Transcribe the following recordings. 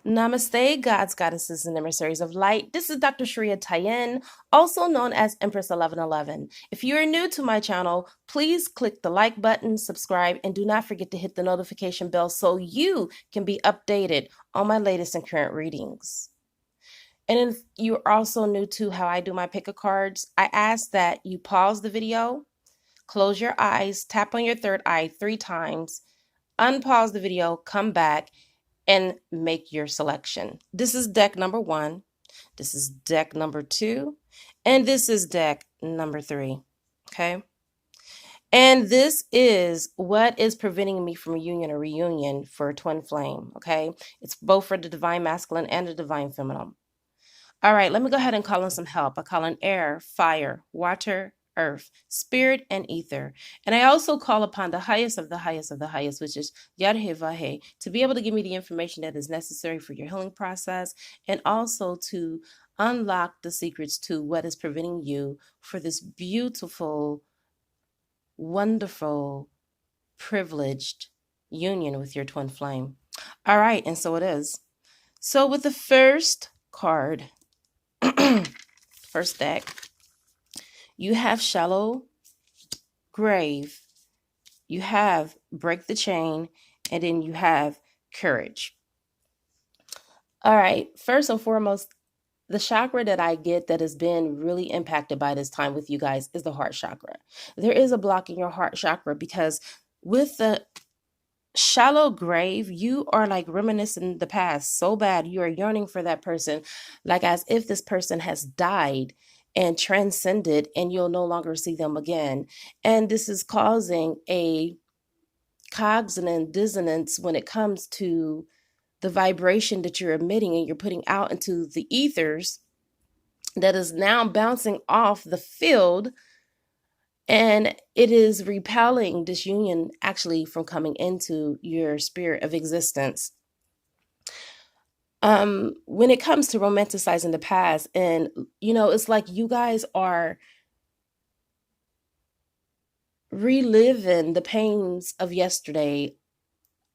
Namaste, gods, goddesses, and emissaries of light. This is Dr. Sharia Tayen, also known as Empress 1111. If you are new to my channel, please click the like button, subscribe, and do not forget to hit the notification bell so you can be updated on my latest and current readings. And if you're also new to how I do my pick of cards, I ask that you pause the video, close your eyes, tap on your third eye 3 times, unpause the video, come back, and make your selection. This is deck number 1. This is deck number 2. And this is deck number 3. Okay. And this is what is preventing me from a union or reunion for a twin flame. Okay. It's both for the divine masculine and the divine feminine. All right. Let me go ahead and call in some help. I call in air, fire, water, earth, spirit, and ether. And I also call upon the highest of the highest of the highest, which is Yadhevahe, to be able to give me the information that is necessary for your healing process, and also to unlock the secrets to what is preventing you for this beautiful, wonderful, privileged union with your twin flame. All right, and so it is. So with the first card, first deck, you have shallow grave, you have break the chain, and then you have courage. All right, first and foremost, the chakra that I get that has been really impacted by this time with you guys is the heart chakra. There is a block in your heart chakra because with the shallow grave, you are like reminiscing the past so bad. You are yearning for that person, like as if this person has died and transcended and you'll no longer see them again. And this is causing a cognitive dissonance when it comes to the vibration that you're emitting and you're putting out into the ethers that is now bouncing off the field, and it is repelling this union actually from coming into your spirit of existence. When it comes to romanticizing the past, and it's like you guys are reliving the pains of yesterday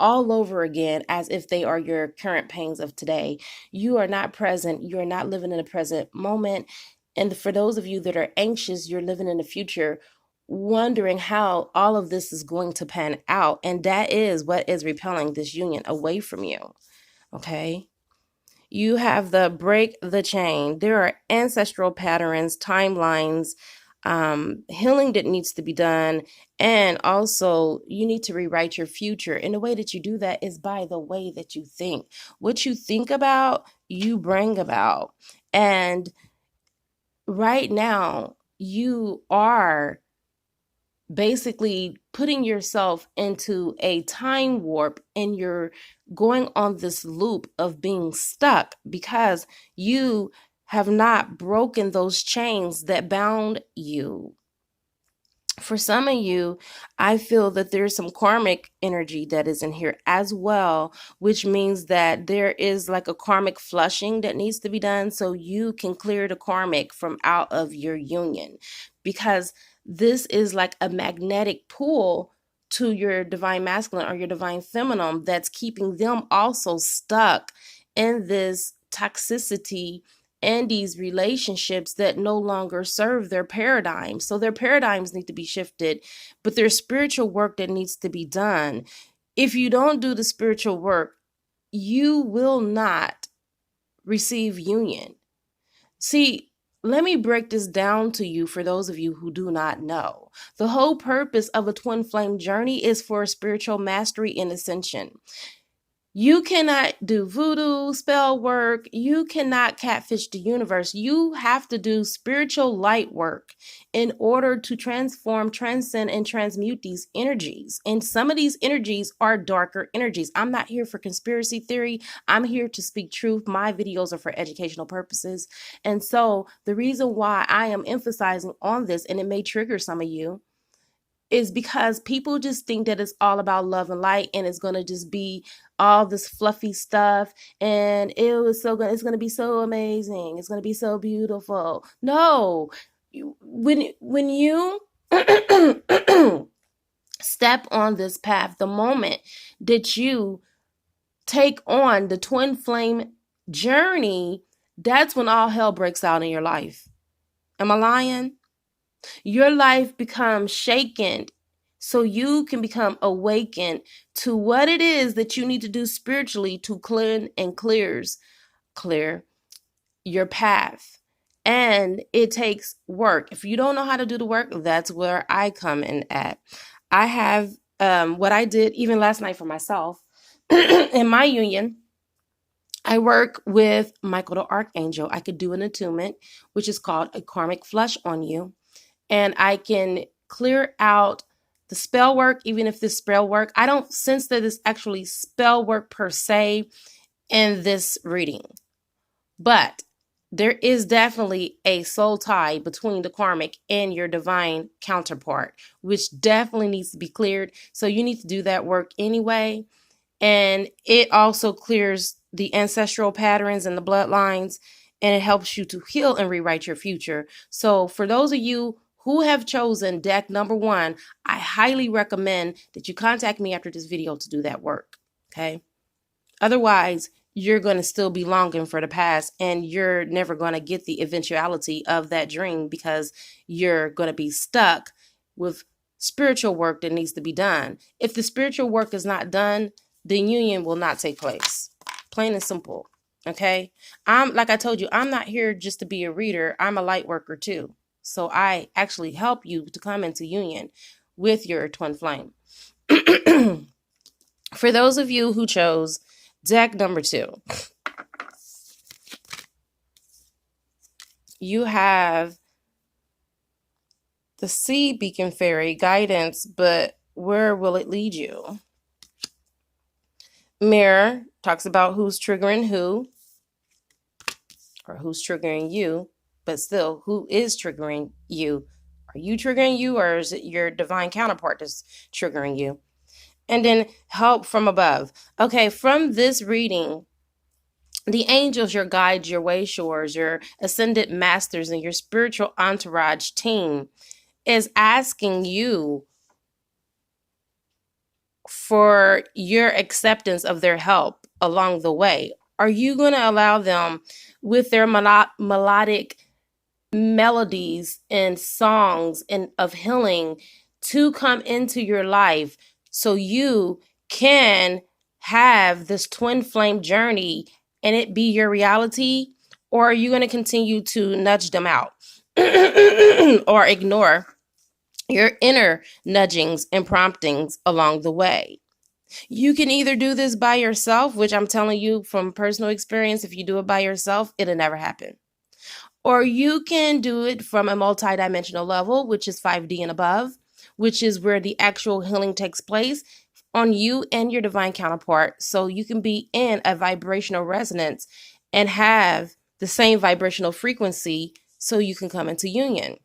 all over again as if they are your current pains of today. You are not present. You are not living in the present moment. And for those of you that are anxious, you're living in the future, wondering how all of this is going to pan out. And that is what is repelling this union away from you. Okay. You have the break the chain. There are ancestral patterns, timelines, healing that needs to be done. And also you need to rewrite your future. And the way that you do that is by the way that you think. What you think about, you bring about. And right now you are basically putting yourself into a time warp, and you're going on this loop of being stuck because you have not broken those chains that bound you. For some of you, I feel that there's some karmic energy that is in here as well, which means that there is like a karmic flushing that needs to be done so you can clear the karmic from out of your union, because this is like a magnetic pull to your divine masculine or your divine feminine that's keeping them also stuck in this toxicity and these relationships that no longer serve their paradigms. So their paradigms need to be shifted, but there's spiritual work that needs to be done. If you don't do the spiritual work, you will not receive union. See, let me break this down to you for those of you who do not know. The whole purpose of a twin flame journey is for spiritual mastery and ascension. You cannot do voodoo, spell work. You cannot catfish the universe. You have to do spiritual light work in order to transform, transcend, and transmute these energies. And some of these energies are darker energies. I'm not here for conspiracy theory. I'm here to speak truth. My videos are for educational purposes. And so the reason why I am emphasizing on this, and it may trigger some of you, is because people just think that it's all about love and light, and it's going to just be all this fluffy stuff, and it's going to be so amazing. It's going to be so beautiful. No, when you step on this path, the moment that you take on the twin flame journey, that's when all hell breaks out in your life. Am I lying? Your life becomes shaken so you can become awakened to what it is that you need to do spiritually to clear your path. And it takes work. If you don't know how to do the work, that's where I come in at. I have what I did even last night for myself in my union. I work with Michael the Archangel. I could do an attunement, which is called a Karmic Flush on you. And I can clear out the spell work, even if this spell work, I don't sense that it's actually spell work per se in this reading. But there is definitely a soul tie between the karmic and your divine counterpart, which definitely needs to be cleared. So you need to do that work anyway. And it also clears the ancestral patterns and the bloodlines, and it helps you to heal and rewrite your future. So for those of you who have chosen deck number 1, I highly recommend that you contact me after this video to do that work. Okay. Otherwise, you're going to still be longing for the past, and you're never going to get the eventuality of that dream because you're going to be stuck with spiritual work that needs to be done. If the spiritual work is not done, the union will not take place. Plain and simple. Okay. Like I told you, I'm not here just to be a reader. I'm a light worker too. So I actually help you to come into union with your twin flame. For those of you who chose deck number 2, you have the Sea Beacon Fairy guidance, but where will it lead you? Mirror talks about who's triggering who, or who's triggering you, but still, who is triggering you? Are you triggering you, or is it your divine counterpart that's triggering you? And then help from above. Okay, from this reading, the angels, your guides, your wayshores, your ascended masters, and your spiritual entourage team is asking you for your acceptance of their help along the way. Are you going to allow them with their melodic melodies and songs and of healing to come into your life so you can have this twin flame journey and it be your reality? Or are you going to continue to nudge them out or ignore your inner nudgings and promptings along the way? You can either do this by yourself, which I'm telling you from personal experience, if you do it by yourself, it'll never happen. Or you can do it from a multidimensional level, which is 5D and above, which is where the actual healing takes place on you and your divine counterpart. So you can be in a vibrational resonance and have the same vibrational frequency so you can come into union.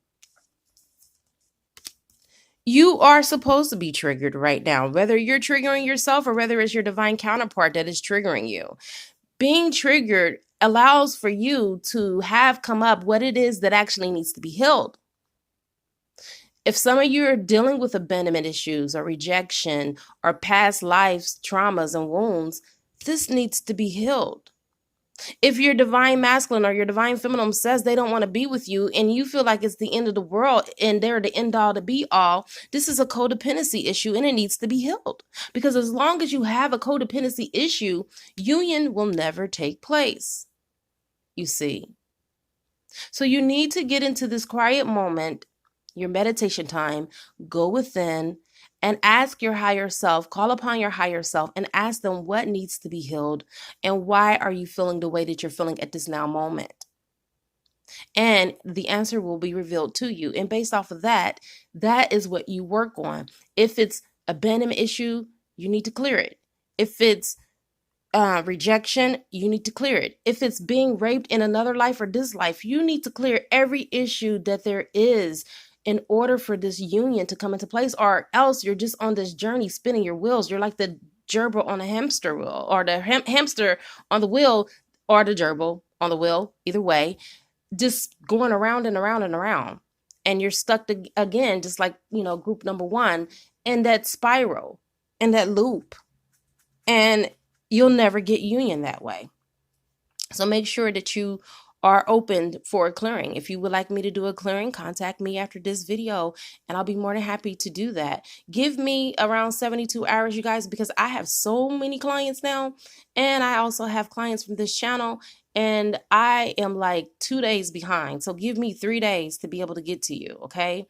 You are supposed to be triggered right now, whether you're triggering yourself or whether it's your divine counterpart that is triggering you. Being triggered allows for you to have come up what it is that actually needs to be healed. If some of you are dealing with abandonment issues or rejection or past lives, traumas and wounds, this needs to be healed. If your divine masculine or your divine feminine says they don't want to be with you and you feel like it's the end of the world and they're the end all to be all, this is a codependency issue and it needs to be healed. Because as long as you have a codependency issue, union will never take place. You see. So you need to get into this quiet moment, your meditation time, go within and ask your higher self, call upon your higher self and ask them what needs to be healed and why are you feeling the way that you're feeling at this now moment. And the answer will be revealed to you. And based off of that, that is what you work on. If it's a abandonment issue, you need to clear it. If it's rejection, you need to clear it. If it's being raped in another life or this life, you need to clear every issue that there is in order for this union to come into place, or else you're just on this journey spinning your wheels. You're like the gerbil on a hamster wheel, or the hamster on the wheel, or the gerbil on the wheel, either way, just going around and around and around. And you're stuck again, just like, group number 1, in that spiral, in that loop. And you'll never get union that way. So make sure that you are open for a clearing. If you would like me to do a clearing, contact me after this video and I'll be more than happy to do that. Give me around 72 hours, you guys, because I have so many clients now, and I also have clients from this channel, and I am like 2 days behind. So give me 3 days to be able to get to you, okay?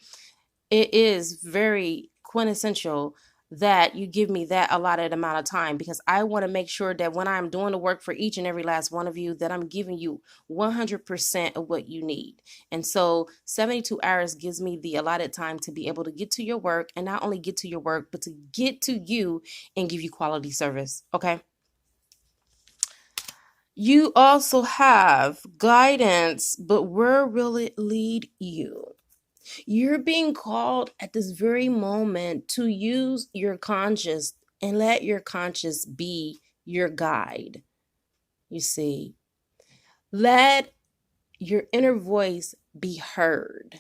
It is very quintessential that you give me that allotted amount of time, because I want to make sure that when I'm doing the work for each and every last one of you, that I'm giving you 100% of what you need. And so 72 hours gives me the allotted time to be able to get to your work, and not only get to your work, but to get to you and give you quality service. Okay. You also have guidance, but where will it lead you? You're being called at this very moment to use your conscious and let your conscious be your guide. You see, let your inner voice be heard.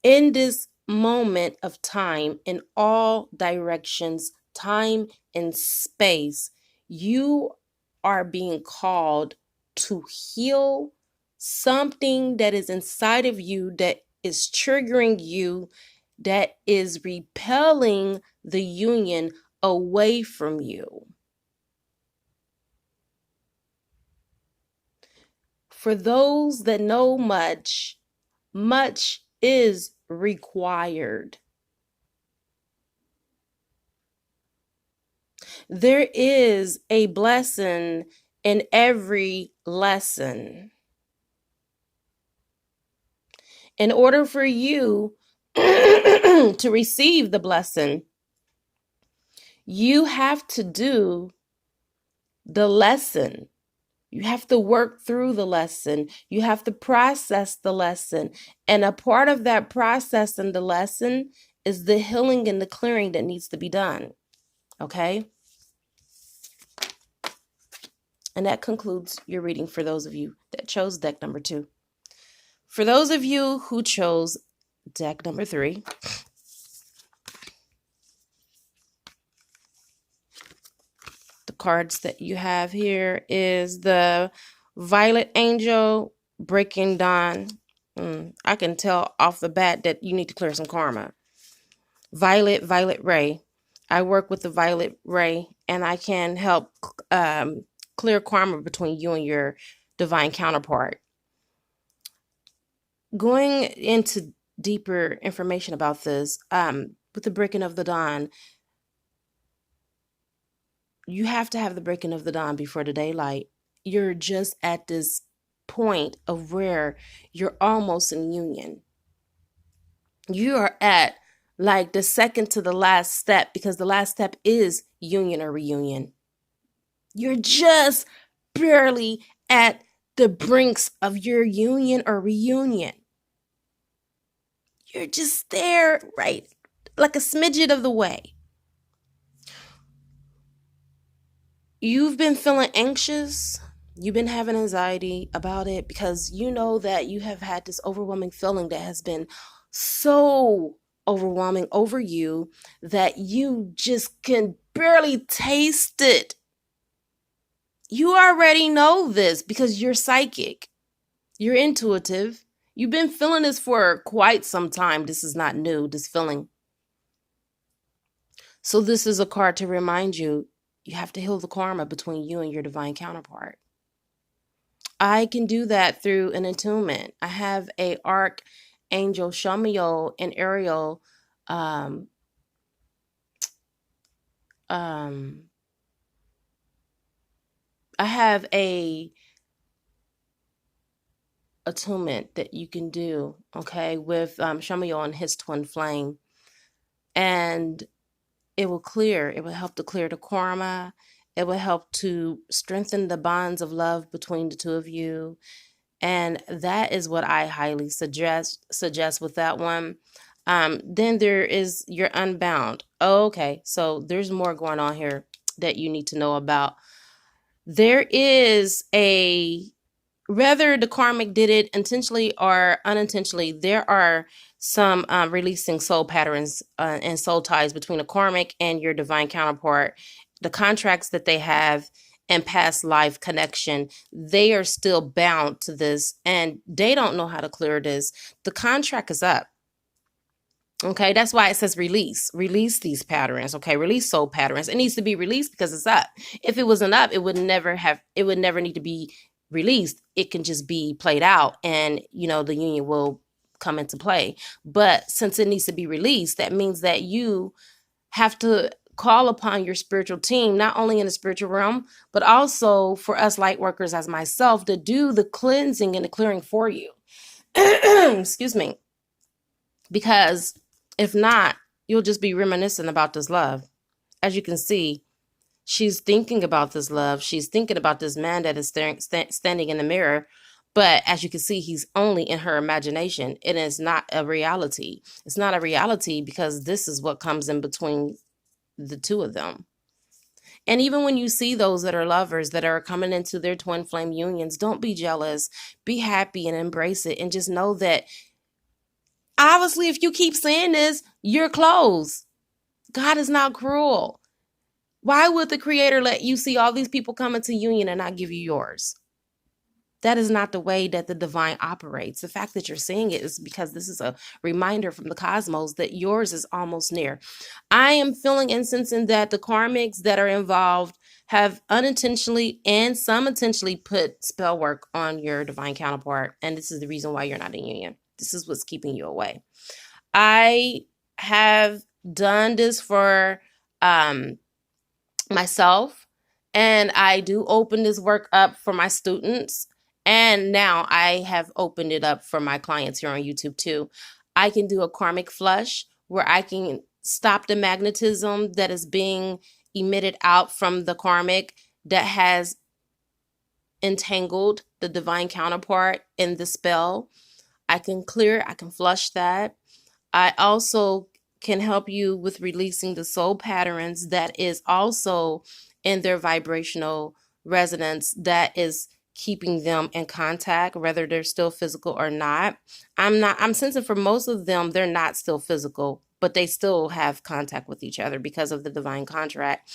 In this moment of time, in all directions, time and space, you are being called to heal something that is inside of you that is triggering you, that is repelling the union away from you. For those that know much, much is required. There is a blessing in every lesson. In order for you to receive the blessing, you have to do the lesson. You have to work through the lesson. You have to process the lesson. And a part of that process and the lesson is the healing and the clearing that needs to be done. Okay? And that concludes your reading for those of you that chose deck number 2. For those of you who chose deck number 3, the cards that you have here is the Violet Angel, Breaking Dawn. I can tell off the bat that you need to clear some karma. Violet Ray. I work with the Violet Ray, and I can help clear karma between you and your divine counterpart. Going into deeper information about this, with the breaking of the dawn, you have to have the breaking of the dawn before the daylight. You're just at this point of where you're almost in union. You are at like the second to the last step, because the last step is union or reunion. You're just barely at the brinks of your union or reunion. You're just there, right? Like a smidget of the way. You've been feeling anxious. You've been having anxiety about it because you know that you have had this overwhelming feeling that has been so overwhelming over you that you just can barely taste it. You already know this because you're psychic. You're intuitive. You've been feeling this for quite some time. This is not new, this feeling. So this is a card to remind you, you have to heal the karma between you and your divine counterpart. I can do that through an attunement. I have a Archangel Chamuel and Ariel I have a attunement that you can do, okay, with Chamuel and his twin flame. And it will help to clear the karma. It will help to strengthen the bonds of love between the two of you. And that is what I highly suggest with that one. Then there is your Unbound. Oh, okay, so there's more going on here that you need to know about. There is whether the karmic did it intentionally or unintentionally, there are some releasing soul patterns and soul ties between the karmic and your divine counterpart the contracts that they have and past life connection, they are still bound to this and they don't know how to clear this. The contract is up. Okay, that's why it says release. Release these patterns. Okay, release soul patterns. It needs to be released because it's up. If it wasn't up, it would never need to be released. It can just be played out and, the union will come into play. But since it needs to be released, that means that you have to call upon your spiritual team, not only in the spiritual realm, but also for us light workers as myself to do the cleansing and the clearing for you. Excuse me. Because if not, you'll just be reminiscing about this love. As you can see, she's thinking about this love. She's thinking about this man that is standing in the mirror. But as you can see, he's only in her imagination. It is not a reality. It's not a reality because this is what comes in between the two of them. And even when you see those that are lovers that are coming into their twin flame unions, don't be jealous. Be happy and embrace it. And just know that obviously, if you keep saying this, you're closed. God is not cruel. Why would the Creator let you see all these people come into union and not give you yours? That is not the way that the divine operates. The fact that you're seeing it is because this is a reminder from the cosmos that yours is almost near. I am feeling and sensing that the karmics that are involved have unintentionally and some intentionally put spell work on your divine counterpart. And this is the reason why you're not in union. This is what's keeping you away. I have done this for myself, and I do open this work up for my students. And now I have opened it up for my clients here on YouTube too. I can do a karmic flush where I can stop the magnetism that is being emitted out from the karmic that has entangled the divine counterpart in the spell. I can flush that. I also can help you with releasing the soul patterns that is also in their vibrational resonance that is keeping them in contact, whether they're still physical or not. I'm sensing for most of them, they're not still physical, but they still have contact with each other because of the divine contract.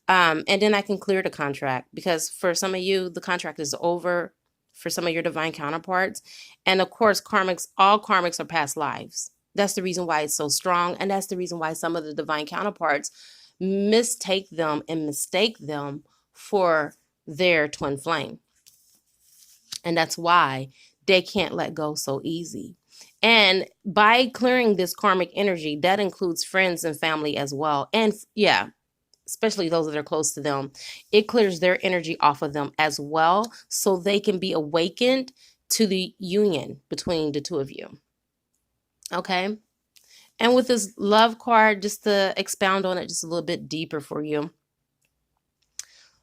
And then I can clear the contract because for some of you, the contract is over for some of your divine counterparts. And of course, all karmics are past lives. That's the reason why it's so strong. And that's the reason why some of the divine counterparts mistake them for their twin flame. And that's why they can't let go so easy. And by clearing this karmic energy, that includes friends and family as well. And especially those that are close to them, it clears their energy off of them as well, so they can be awakened to the union between the two of you. Okay? And with this love card, just to expound on it just a little bit deeper for you,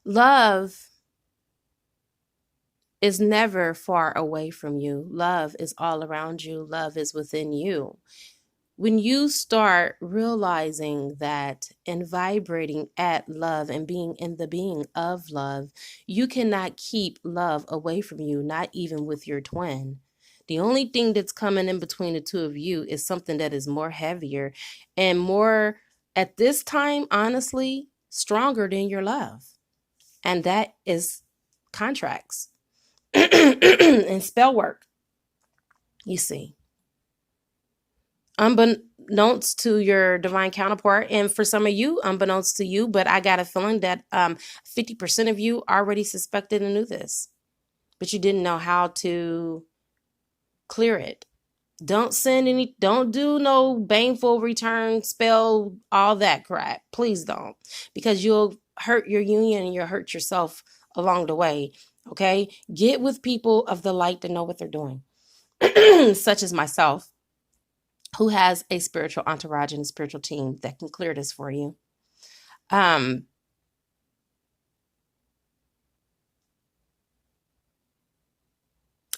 love is never far away from you. Love is all around you. Love is within you. When you start realizing that and vibrating at love and being in the being of love, you cannot keep love away from you, not even with your twin. The only thing that's coming in between the two of you is something that is more heavier and more, at this time, honestly, stronger than your love. And that is contracts and spell work, you see. Unbeknownst to your divine counterpart, and for some of you, unbeknownst to you, but I got a feeling that 50% of you already suspected and knew this, but you didn't know how to clear it. Don't do no baneful return spell, all that crap. Please don't, because you'll hurt your union and you'll hurt yourself along the way. Okay? Get with people of the light that know what they're doing, such as myself, who has a spiritual entourage and a spiritual team that can clear this for you.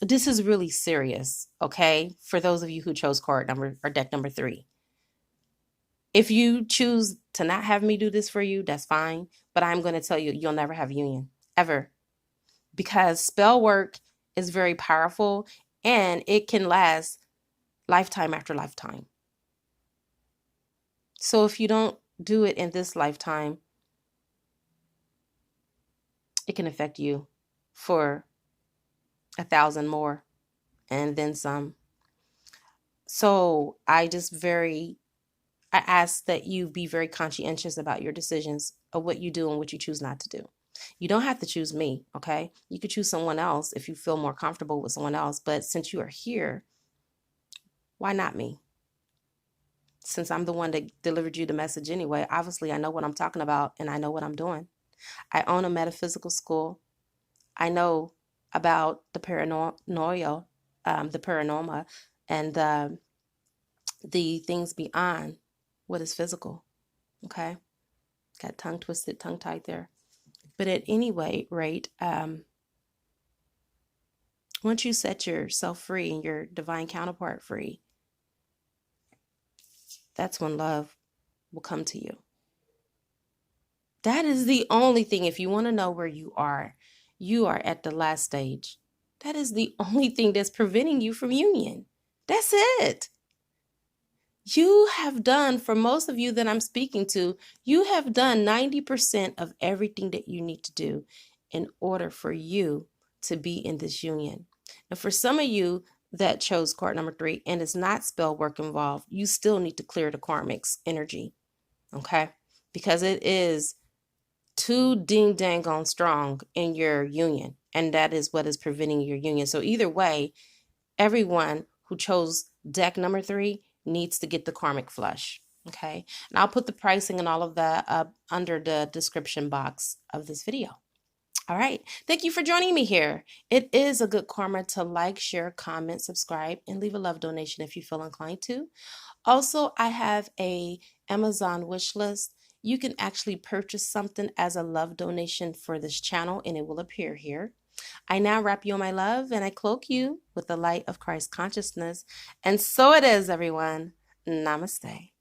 This is really serious, okay? For those of you who chose card number or deck number 3. If you choose to not have me do this for you, that's fine. But I'm going to tell you, you'll never have union, ever. Because spell work is very powerful and it can last lifetime after lifetime. So if you don't do it in this lifetime, it can affect you for 1,000 more and then some. So I ask that you be very conscientious about your decisions of what you do and what you choose not to do. You don't have to choose me, okay? You could choose someone else if you feel more comfortable with someone else. But since you are here, why not me? Since I'm the one that delivered you the message anyway, obviously I know what I'm talking about and I know what I'm doing. I own a metaphysical school. I know about the paranormal, and the things beyond what is physical. Okay, got tongue twisted, tongue tied there. But at any rate, once you set yourself free and your divine counterpart free, that's when love will come to you. That is the only thing. If you want to know where you are at the last stage. That is the only thing that's preventing you from union. That's it. You have done, for most of you that I'm speaking to, you have done 90% of everything that you need to do in order for you to be in this union. And for some of you that chose card number 3 and is not spell work involved, you still need to clear the karmic's energy, okay? Because it is too dang on strong in your union, and that is what is preventing your union. So either way, everyone who chose deck number 3 needs to get the Karmic Flush, okay? And I'll put the pricing and all of that up under the description box of this video. All right, thank you for joining me here. It is a good karma to like, share, comment, subscribe, and leave a love donation if you feel inclined to. Also, I have a Amazon wish list. You can actually purchase something as a love donation for this channel, and it will appear here. I now wrap you in my love, and I cloak you with the light of Christ consciousness. And so it is, everyone. Namaste.